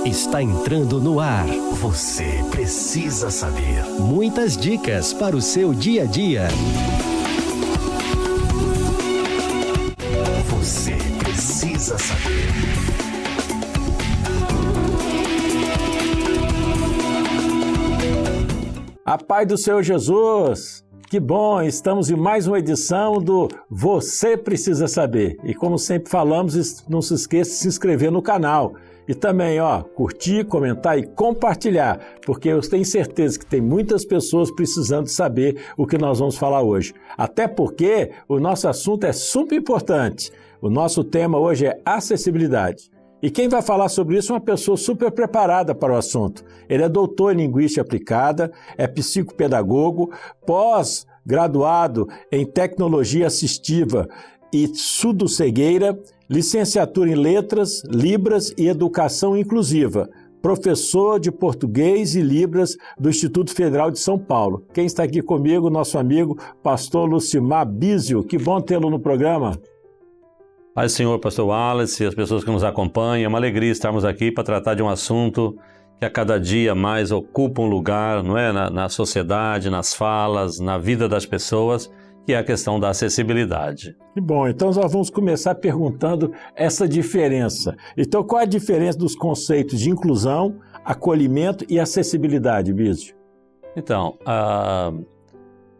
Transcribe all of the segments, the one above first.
Está entrando no ar. Você precisa saber. Muitas dicas para o seu dia a dia. Você precisa saber. A paz do Senhor Jesus! Que bom, estamos em mais uma edição do Você Precisa Saber. E como sempre falamos, não se esqueça de se inscrever no canal. E também, curtir, comentar e compartilhar, porque eu tenho certeza que tem muitas pessoas precisando saber o que nós vamos falar hoje. Até porque o nosso assunto é super importante. O nosso tema hoje é acessibilidade. E quem vai falar sobre isso é uma pessoa super preparada para o assunto. Ele é doutor em linguística aplicada, é psicopedagogo, pós-graduado em tecnologia assistiva e surdo-cegueira, licenciatura em letras, libras e educação inclusiva, professor de português e libras do Instituto Federal de São Paulo. Quem está aqui comigo, nosso amigo pastor Lucimar Bizio. Que bom tê-lo no programa. Paz do Senhor, pastor Wallace, e as pessoas que nos acompanham, é uma alegria estarmos aqui para tratar de um assunto que a cada dia mais ocupa um lugar, não é? Na sociedade, nas falas, na vida das pessoas, que é a questão da acessibilidade. Que bom, então nós vamos começar perguntando essa diferença. Então, qual é a diferença dos conceitos de inclusão, acolhimento e acessibilidade, Bizio? Então,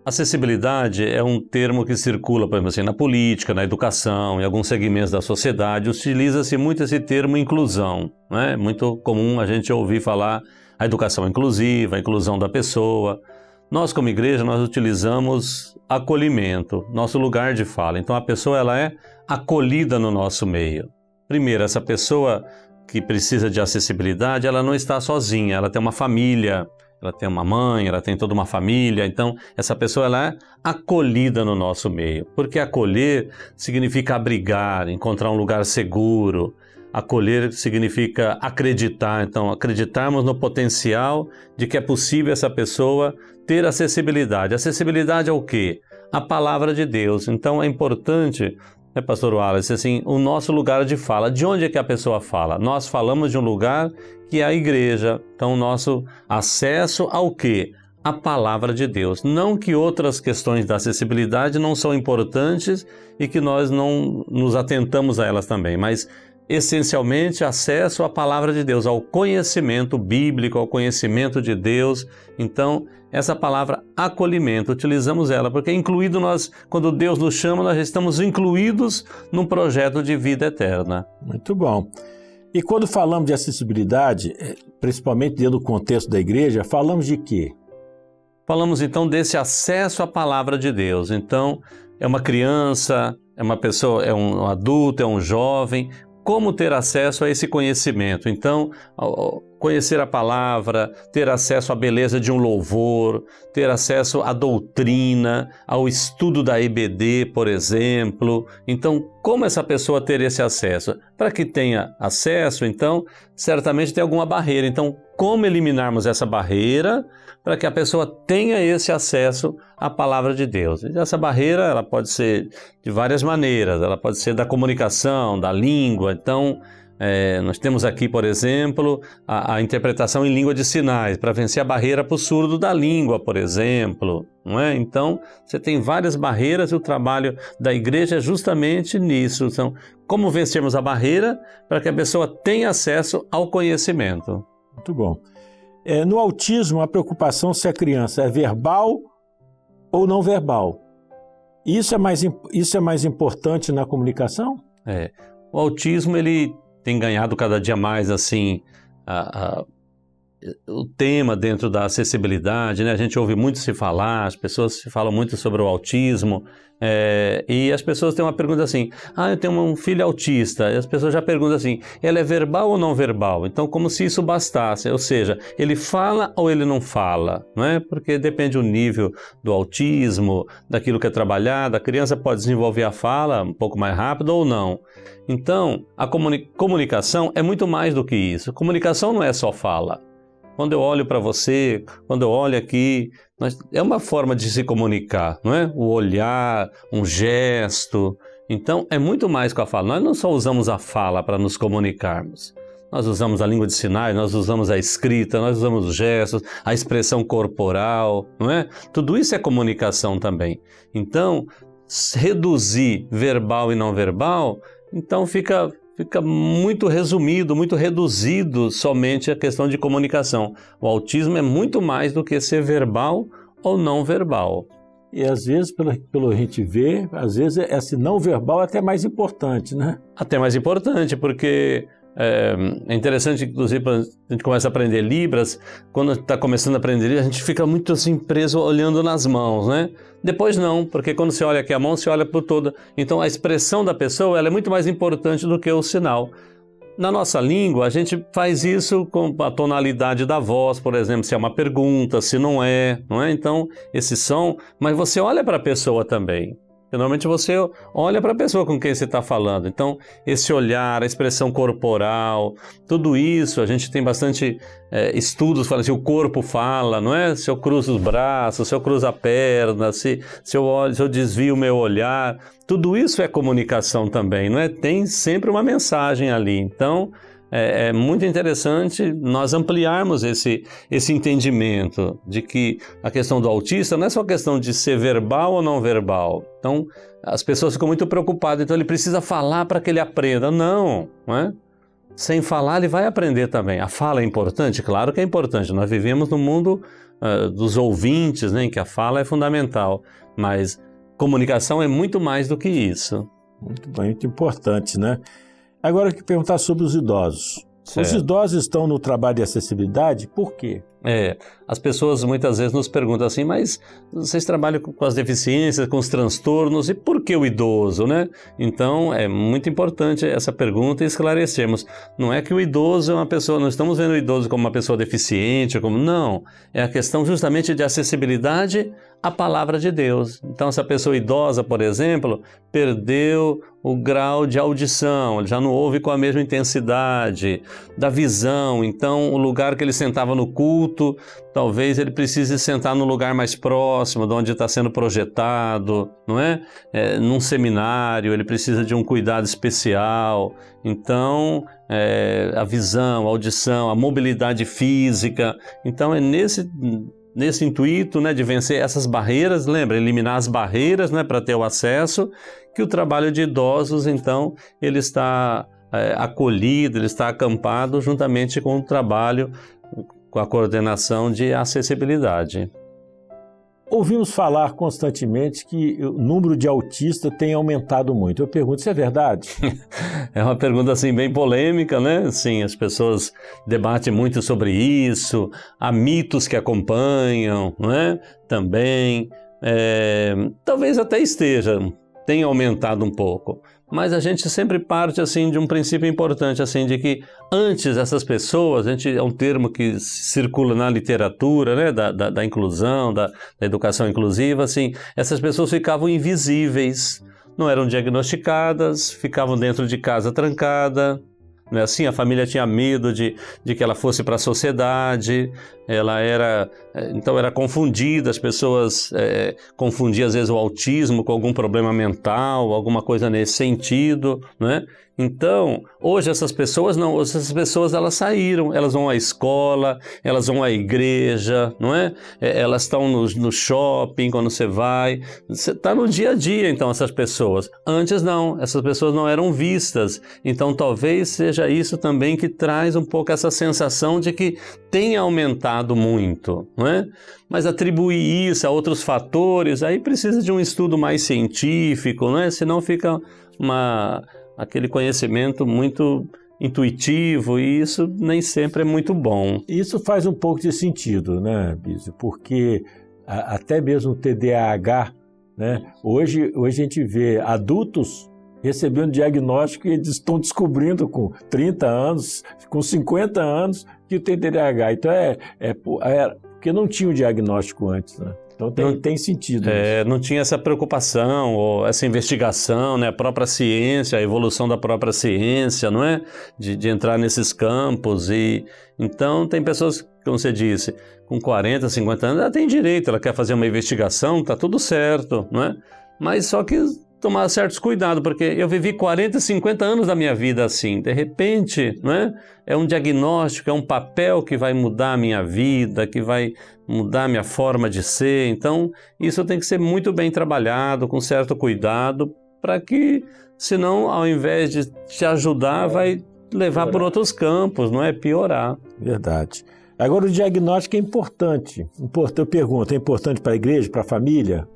acessibilidade é um termo que circula, por exemplo, assim, na política, na educação, em alguns segmentos da sociedade, utiliza-se muito esse termo inclusão, né? É muito comum a gente ouvir falar a educação inclusiva, a inclusão da pessoa. Nós, como igreja, nós utilizamos acolhimento, nosso lugar de fala. Então, a pessoa ela é acolhida no nosso meio. Primeiro, essa pessoa que precisa de acessibilidade, ela não está sozinha, ela tem uma família, ela tem uma mãe, ela tem toda uma família, então essa pessoa ela é acolhida no nosso meio, porque acolher significa abrigar, encontrar um lugar seguro. Acolher significa acreditar, então acreditarmos no potencial de que é possível essa pessoa ter acessibilidade. Acessibilidade é o quê? A palavra de Deus. Então é importante, pastor Wallace, assim, o nosso lugar de fala. De onde é que a pessoa fala? Nós falamos de um lugar que é a igreja. Então, o nosso acesso ao quê? A palavra de Deus. Não que outras questões da acessibilidade não são importantes e que nós não nos atentamos a elas também, mas essencialmente acesso à palavra de Deus, ao conhecimento bíblico, ao conhecimento de Deus. Então, essa palavra acolhimento, utilizamos ela, porque incluído nós, quando Deus nos chama, nós estamos incluídos num projeto de vida eterna. Muito bom. E quando falamos de acessibilidade, principalmente dentro do contexto da igreja, falamos de quê? Falamos então desse acesso à palavra de Deus. Então, é uma criança, é uma pessoa, é um adulto, é um jovem. Como ter acesso a esse conhecimento? Então, conhecer a palavra, ter acesso à beleza de um louvor, ter acesso à doutrina, ao estudo da EBD, por exemplo. Então, como essa pessoa ter esse acesso? Para que tenha acesso, então, certamente tem alguma barreira. Então, como eliminarmos essa barreira para que a pessoa tenha esse acesso à palavra de Deus? E essa barreira ela pode ser de várias maneiras, ela pode ser da comunicação, da língua. Então, nós temos aqui, por exemplo, a interpretação em língua de sinais, para vencer a barreira para o surdo da língua, por exemplo. Não é? Então, você tem várias barreiras e o trabalho da igreja é justamente nisso. Então, como vencermos a barreira para que a pessoa tenha acesso ao conhecimento? Muito bom. No autismo, a preocupação se a criança é verbal ou não verbal. Isso é mais importante na comunicação? O autismo, ele tem ganhado cada dia mais, assim, o tema dentro da acessibilidade, né? A gente ouve muito se falar, as pessoas se falam muito sobre o autismo, e as pessoas têm uma pergunta assim, eu tenho um filho autista, e as pessoas já perguntam assim, ele é verbal ou não verbal? Então, como se isso bastasse, ou seja, ele fala ou ele não fala, não é? Porque depende do nível do autismo, daquilo que é trabalhado, a criança pode desenvolver a fala um pouco mais rápido ou não. Então, a comunicação é muito mais do que isso. Comunicação não é só fala. Quando eu olho para você, quando eu olho aqui, é uma forma de se comunicar, não é? O olhar, um gesto. Então, é muito mais com a fala. Nós não só usamos a fala para nos comunicarmos. Nós usamos a língua de sinais, nós usamos a escrita, nós usamos os gestos, a expressão corporal, não é? Tudo isso é comunicação também. Então, reduzir verbal e não verbal, então fica muito resumido, muito reduzido somente a questão de comunicação. O autismo é muito mais do que ser verbal ou não verbal. E às vezes, pelo a gente ver, às vezes esse não verbal é até mais importante, né? Até mais importante, porque é interessante, inclusive, quando a gente começa a aprender Libras, quando está começando a aprender Libras, a gente fica muito assim preso olhando nas mãos, né? Depois não, porque quando você olha aqui a mão, você olha por toda. Então a expressão da pessoa ela é muito mais importante do que o sinal. Na nossa língua, a gente faz isso com a tonalidade da voz, por exemplo, se é uma pergunta, se não é, não é? Então, esse som, mas você olha para a pessoa também. Normalmente você olha para a pessoa com quem você está falando. Então, esse olhar, a expressão corporal, tudo isso, a gente tem bastante estudos falando assim, o corpo fala, não é? Se eu cruzo os braços, se eu cruzo a perna, se eu desvio o meu olhar, tudo isso é comunicação também, não é? Tem sempre uma mensagem ali. Então, é muito interessante nós ampliarmos esse entendimento de que a questão do autista não é só questão de ser verbal ou não verbal. Então, as pessoas ficam muito preocupadas, então ele precisa falar para que ele aprenda. Não é? Sem falar ele vai aprender também. A fala é importante? Claro que é importante. Nós vivemos no mundo dos ouvintes, né, em que a fala é fundamental, mas comunicação é muito mais do que isso. Muito importante, né? Agora eu quero perguntar sobre os idosos. Certo. Os idosos estão no trabalho de acessibilidade, por quê? As pessoas muitas vezes nos perguntam assim, mas vocês trabalham com as deficiências, com os transtornos, e por que o idoso, né? Então, é muito importante essa pergunta e esclarecermos. Não é que o idoso é uma pessoa, não estamos vendo o idoso como uma pessoa deficiente, não. É a questão justamente de acessibilidade à palavra de Deus. Então, essa pessoa idosa, por exemplo, perdeu o grau de audição, ele já não ouve com a mesma intensidade, da visão, então o lugar que ele sentava no culto, talvez ele precise sentar no lugar mais próximo, de onde está sendo projetado, não é? Num seminário, ele precisa de um cuidado especial. Então, a visão, a audição, a mobilidade física. Então, é nesse intuito, né, de vencer essas barreiras, lembra, eliminar as barreiras, né, para ter o acesso, que o trabalho de idosos, então, ele está acolhido, ele está acampado juntamente com o trabalho, com a coordenação de acessibilidade. Ouvimos falar constantemente que o número de autistas tem aumentado muito. Eu pergunto, isso é verdade? É uma pergunta assim bem polêmica, né? Sim, as pessoas debatem muito sobre isso, há mitos que acompanham, não é? Também, talvez até tenha aumentado um pouco. Mas a gente sempre parte assim de um princípio importante, assim, de que antes essas pessoas, é um termo que circula na literatura, né, da inclusão, da educação inclusiva, assim, essas pessoas ficavam invisíveis, não eram diagnosticadas, ficavam dentro de casa trancada, né, assim, a família tinha medo de que ela fosse para a sociedade, então era confundida, as pessoas confundiam às vezes o autismo com algum problema mental, alguma coisa nesse sentido, né? Então, hoje essas pessoas elas saíram, elas vão à escola, elas vão à igreja, não é? Elas estão no shopping quando você vai, você está no dia a dia, então, essas pessoas. Antes não, essas pessoas não eram vistas, então talvez seja isso também que traz um pouco essa sensação de que tem aumentado muito, não é? Mas atribuir isso a outros fatores, aí precisa de um estudo mais científico, não é? Senão fica aquele conhecimento muito intuitivo e isso nem sempre é muito bom. Isso faz um pouco de sentido, né, Bísio? Porque até mesmo o TDAH, né? Hoje a gente vê adultos recebendo diagnóstico e eles estão descobrindo com 30 anos, com 50 anos que tem TDAH. Então porque não tinha o diagnóstico antes, né? Então tem sentido. Não tinha essa preocupação, ou essa investigação, né? A própria ciência, a evolução da própria ciência, não é? De entrar nesses campos. Então tem pessoas, como você disse, com 40, 50 anos, ela tem direito, ela quer fazer uma investigação, está tudo certo, não é? Mas só que tomar certos cuidados, porque eu vivi 40, 50 anos da minha vida assim. De repente, né, é um diagnóstico, é um papel que vai mudar a minha vida, que vai mudar a minha forma de ser. Então, isso tem que ser muito bem trabalhado, com certo cuidado, para que, senão, ao invés de te ajudar, vai levar por outros campos, não é? Piorar. Verdade. Agora, o diagnóstico é importante. Eu pergunto, é importante para a igreja, para a família?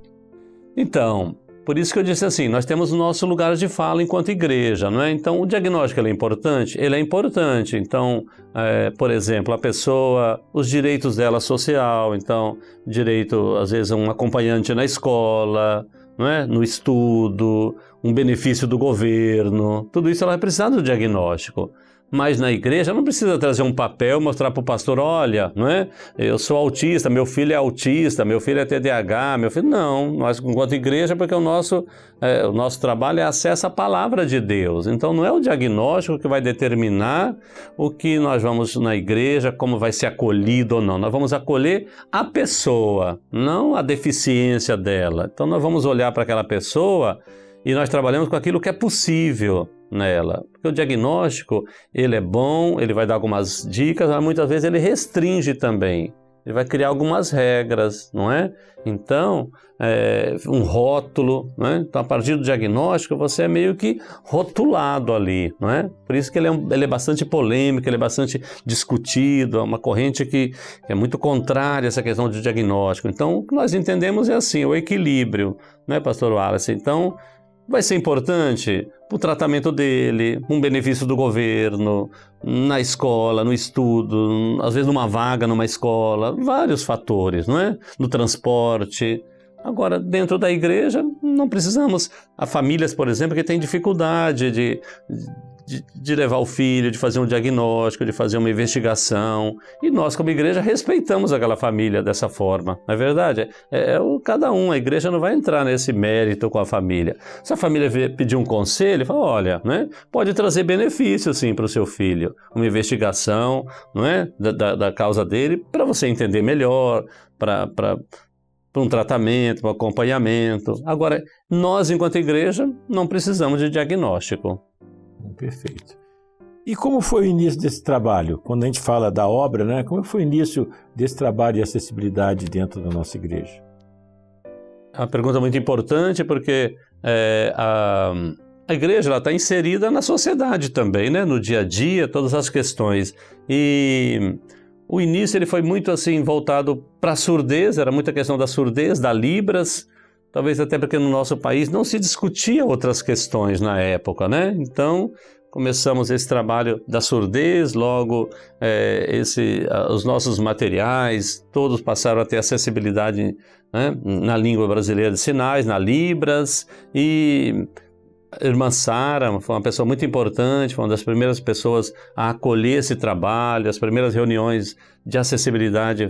Então, por isso que eu disse assim, nós temos o nosso lugar de fala enquanto igreja, não é? Então, o diagnóstico ele é importante? Ele é importante. Então, por exemplo, a pessoa, os direitos dela social, então, direito, às vezes, um acompanhante na escola, não é? No estudo, um benefício do governo, tudo isso ela vai precisar do diagnóstico. Mas na igreja não precisa trazer um papel, mostrar para o pastor, olha, não é? Eu sou autista, meu filho é autista, meu filho é TDAH, meu filho... Não, nós enquanto igreja, porque o nosso trabalho é acesso à palavra de Deus. Então não é o diagnóstico que vai determinar o que nós vamos na igreja, como vai ser acolhido ou não. Nós vamos acolher a pessoa, não a deficiência dela. Então nós vamos olhar para aquela pessoa e nós trabalhamos com aquilo que é possível nela. Porque o diagnóstico, ele é bom, ele vai dar algumas dicas, mas muitas vezes ele restringe também. Ele vai criar algumas regras, não é? Então, um rótulo, não é? Então, a partir do diagnóstico, você é meio que rotulado ali, não é? Por isso que ele é bastante polêmico, ele é bastante discutido, é uma corrente que é muito contrária a essa questão de diagnóstico. Então, o que nós entendemos é assim, o equilíbrio, não é, pastor Wallace? Então, vai ser importante o tratamento dele, um benefício do governo, na escola, no estudo, às vezes numa vaga numa escola, vários fatores, não é? No transporte. Agora, dentro da igreja, não precisamos... Há famílias, por exemplo, que têm dificuldade de levar o filho, de fazer um diagnóstico, de fazer uma investigação. E nós, como igreja, respeitamos aquela família dessa forma. Não é verdade? Cada um, a igreja não vai entrar nesse mérito com a família. Se a família pedir um conselho, fala, olha, né, pode trazer benefício, sim, para o seu filho. Uma investigação, não é, da causa dele, para você entender melhor, para um tratamento, para um acompanhamento. Agora, nós, enquanto igreja, não precisamos de diagnóstico. Perfeito. E como foi o início desse trabalho? Quando a gente fala da obra, né? Como foi o início desse trabalho de acessibilidade dentro da nossa igreja? É uma pergunta muito importante porque a igreja está inserida na sociedade também, né? No dia a dia, todas as questões. E o início ele foi muito assim voltado para a surdez, era muita questão da surdez, da Libras, talvez até porque no nosso país não se discutia outras questões na época, né? Então, começamos esse trabalho da surdez, logo os nossos materiais, todos passaram a ter acessibilidade, né, na língua brasileira de sinais, na Libras, e a irmã Sara foi uma pessoa muito importante, foi uma das primeiras pessoas a acolher esse trabalho, as primeiras reuniões de acessibilidade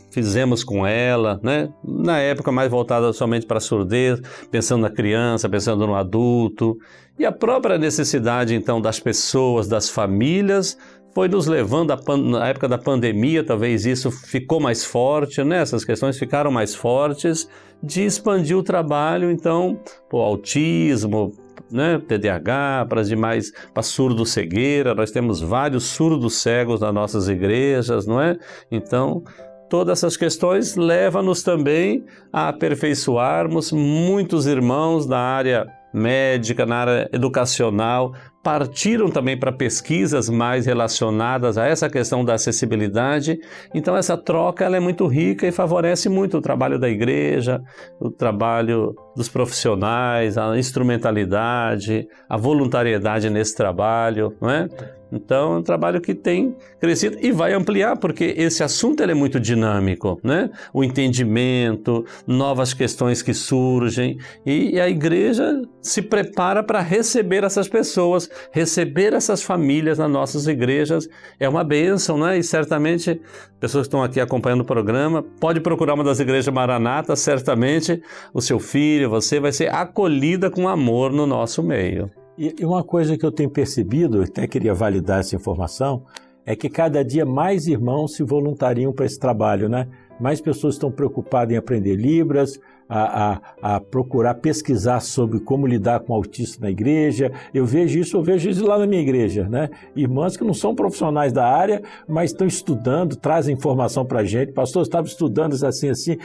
fizemos com ela, né? Na época mais voltada somente para a surdez, pensando na criança, pensando no adulto. E a própria necessidade, então, das pessoas, das famílias, foi nos levando, na época da pandemia, talvez isso ficou mais forte, né? Essas questões ficaram mais fortes, de expandir o trabalho, então, para o autismo, né? TDAH, para as demais, para surdo-cegueira, nós temos vários surdos cegos nas nossas igrejas, não é? Então, todas essas questões levam-nos também a aperfeiçoarmos muitos irmãos da área médica, na área educacional, partiram também para pesquisas mais relacionadas a essa questão da acessibilidade. Então essa troca ela é muito rica e favorece muito o trabalho da igreja, o trabalho dos profissionais, a instrumentalidade, a voluntariedade nesse trabalho, não é? Então é um trabalho que tem crescido e vai ampliar, porque esse assunto ele é muito dinâmico, né? O entendimento, novas questões que surgem e a igreja se prepara para receber essas pessoas, receber essas famílias nas nossas igrejas. É uma bênção, né? E certamente, pessoas que estão aqui acompanhando o programa, pode procurar uma das igrejas Maranata, certamente o seu filho, você vai ser acolhida com amor no nosso meio. E uma coisa que eu tenho percebido, eu até queria validar essa informação, é que cada dia mais irmãos se voluntariam para esse trabalho, né? Mais pessoas estão preocupadas em aprender Libras, a procurar pesquisar sobre como lidar com autista na igreja. Eu vejo isso lá na minha igreja, né? Irmãs que não são profissionais da área, mas estão estudando, trazem informação para a gente. Pastor, eu estava estudando isso assim,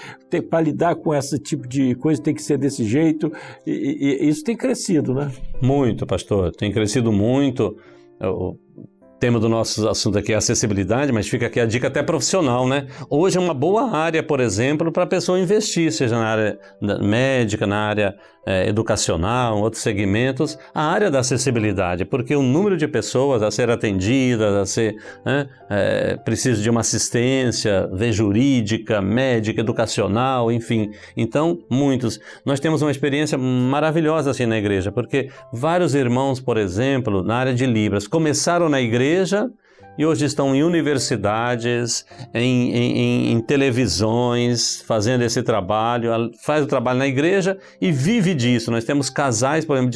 para lidar com esse tipo de coisa tem que ser desse jeito, e isso tem crescido, né? Muito, pastor, tem crescido muito. O tema do nosso assunto aqui é acessibilidade, mas fica aqui a dica até profissional, né? Hoje é uma boa área, por exemplo, para a pessoa investir, seja na área médica, na área educacional, outros segmentos, a área da acessibilidade, porque o número de pessoas a ser atendidas, precisa de uma assistência, jurídica, médica, educacional, enfim. Então, muitos. Nós temos uma experiência maravilhosa assim na igreja, porque vários irmãos, por exemplo, na área de Libras, começaram na igreja e hoje estão em universidades, em televisões, fazendo esse trabalho, faz o trabalho na igreja e vive disso. Nós temos casais, por exemplo,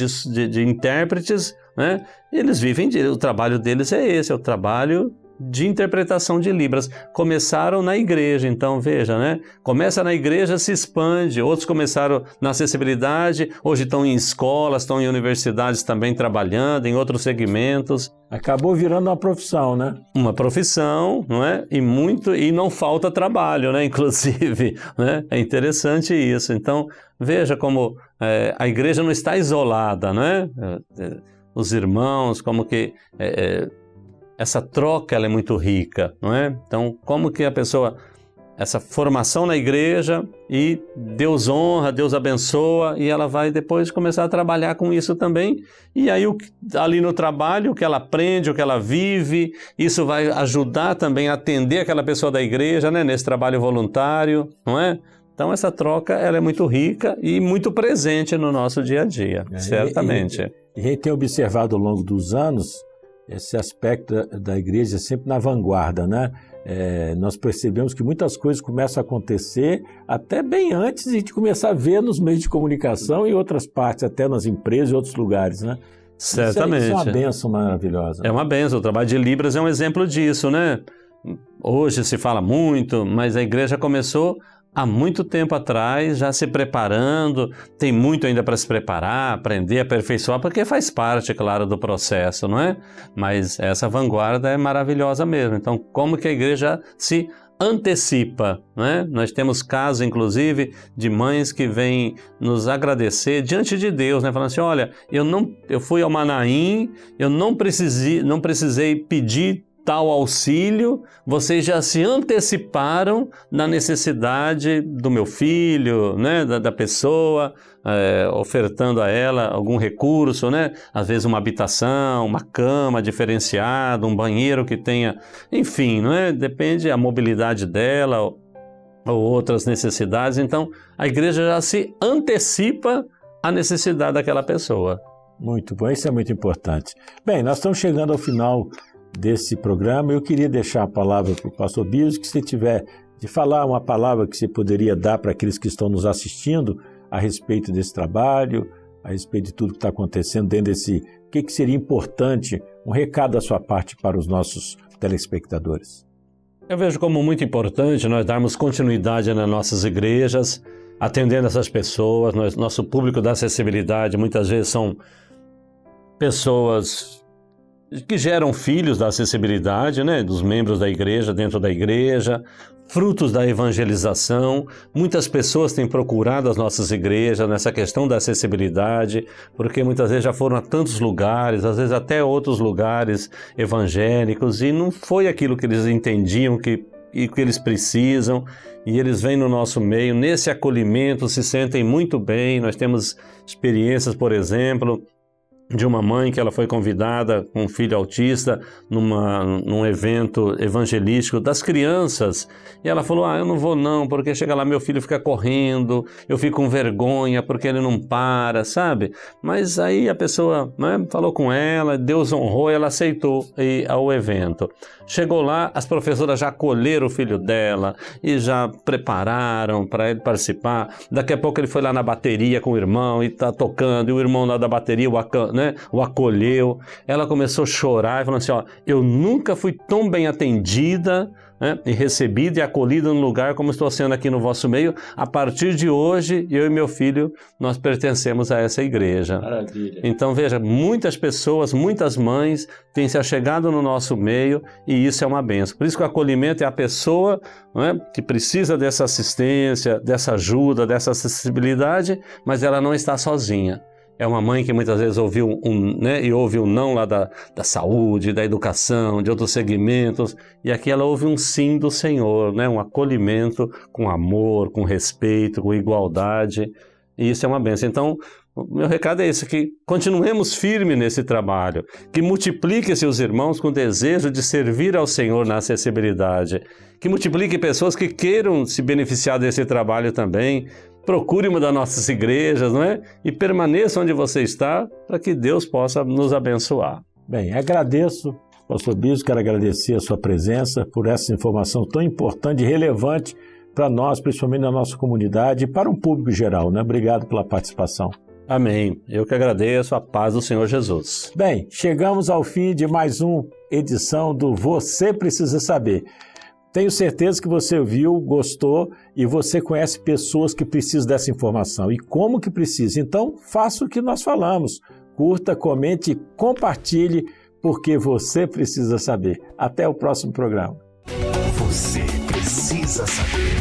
de intérpretes, né? Eles vivem, o trabalho deles é esse, é o trabalho de interpretação de Libras. Começaram na igreja, então veja, né? Começa na igreja, se expande. Outros começaram na acessibilidade, hoje estão em escolas, estão em universidades também trabalhando, em outros segmentos. Acabou virando uma profissão, né? Uma profissão, não é? E não falta trabalho, né? Inclusive, né? É interessante isso. Então, veja como a igreja não está isolada, né? Os irmãos, como que essa troca ela é muito rica, não é? Então, como que a pessoa, essa formação na igreja e Deus honra, Deus abençoa e ela vai depois começar a trabalhar com isso também. E aí ali no trabalho, o que ela aprende, o que ela vive, isso vai ajudar também a atender aquela pessoa da igreja, né? Nesse trabalho voluntário, não é? Então essa troca ela é muito rica e muito presente no nosso dia a dia, certamente. E a gente tem observado ao longo dos anos esse aspecto da igreja sempre na vanguarda, né? Nós percebemos que muitas coisas começam a acontecer até bem antes de a gente começar a ver nos meios de comunicação e em outras partes, até nas empresas e outros lugares, né? Certamente. Isso é uma bênção maravilhosa. É uma bênção. O trabalho de Libras é um exemplo disso, né? Hoje se fala muito, mas a igreja começou há muito tempo atrás, já se preparando, tem muito ainda para se preparar, aprender, aperfeiçoar, porque faz parte, claro, do processo, não é? Mas essa vanguarda é maravilhosa mesmo. Então, como que a igreja se antecipa, né? Nós temos casos, inclusive, de mães que vêm nos agradecer diante de Deus, né? Falando assim, olha, eu fui ao Manaim, eu não precisei pedir tal auxílio, vocês já se anteciparam na necessidade do meu filho, né, da pessoa, ofertando a ela algum recurso, né, às vezes uma habitação, uma cama diferenciada, um banheiro que tenha, enfim, não é? Depende da mobilidade dela ou outras necessidades. Então, a igreja já se antecipa à necessidade daquela pessoa. Muito bom, isso é muito importante. Bem, nós estamos chegando ao final desse programa. Eu queria deixar a palavra para o pastor Bios, que se tiver de falar uma palavra que você poderia dar para aqueles que estão nos assistindo a respeito desse trabalho, a respeito de tudo que está acontecendo dentro desse... O que seria importante, um recado da sua parte para os nossos telespectadores? Eu vejo como muito importante nós darmos continuidade nas nossas igrejas, atendendo essas pessoas. Nosso público da acessibilidade muitas vezes são pessoas que geram filhos da acessibilidade, né, dos membros da igreja, dentro da igreja, frutos da evangelização. Muitas pessoas têm procurado as nossas igrejas nessa questão da acessibilidade, porque muitas vezes já foram a tantos lugares, às vezes até outros lugares evangélicos, e não foi aquilo que eles entendiam e que eles precisam, e eles vêm no nosso meio, nesse acolhimento, se sentem muito bem. Nós temos experiências, por exemplo, de uma mãe que ela foi convidada com um filho autista num evento evangelístico das crianças, e ela falou, eu não vou não, porque chega lá meu filho fica correndo, eu fico com vergonha porque ele não para, sabe? Mas aí a pessoa, né, falou com ela, Deus honrou, ela aceitou ir ao evento. Chegou lá, as professoras já acolheram o filho dela e já prepararam para ele participar. Daqui a pouco ele foi lá na bateria com o irmão e está tocando, e o irmão lá da bateria né, o acolheu. Ela começou a chorar e falou assim, ó, eu nunca fui tão bem atendida, né, e recebida e acolhida no lugar como estou sendo aqui no vosso meio. A partir de hoje, eu e meu filho, nós pertencemos a essa igreja. Maravilha. Então veja, muitas pessoas, muitas mães têm se achegado no nosso meio e isso é uma bênção. Por isso que o acolhimento é a pessoa, né, que precisa dessa assistência, dessa ajuda, dessa acessibilidade, mas ela não está sozinha. É uma mãe que muitas vezes ouviu né, e ouve um não lá da saúde, da educação, de outros segmentos, e aqui ela ouve um sim do Senhor, né, um acolhimento com amor, com respeito, com igualdade, e isso é uma bênção. Então, o meu recado é esse, que continuemos firmes nesse trabalho, que multiplique seus irmãos com desejo de servir ao Senhor na acessibilidade, que multiplique pessoas que queiram se beneficiar desse trabalho também. Procure uma das nossas igrejas, não é? E permaneça onde você está, para que Deus possa nos abençoar. Bem, agradeço, pastor Bispo, quero agradecer a sua presença por essa informação tão importante e relevante para nós, principalmente na nossa comunidade e para o público geral, né? Obrigado pela participação. Amém. Eu que agradeço, a paz do Senhor Jesus. Bem, chegamos ao fim de mais uma edição do Você Precisa Saber. Tenho certeza que você viu, gostou e você conhece pessoas que precisam dessa informação. E como que precisa? Então, faça o que nós falamos. Curta, comente e compartilhe, porque você precisa saber. Até o próximo programa. Você precisa saber.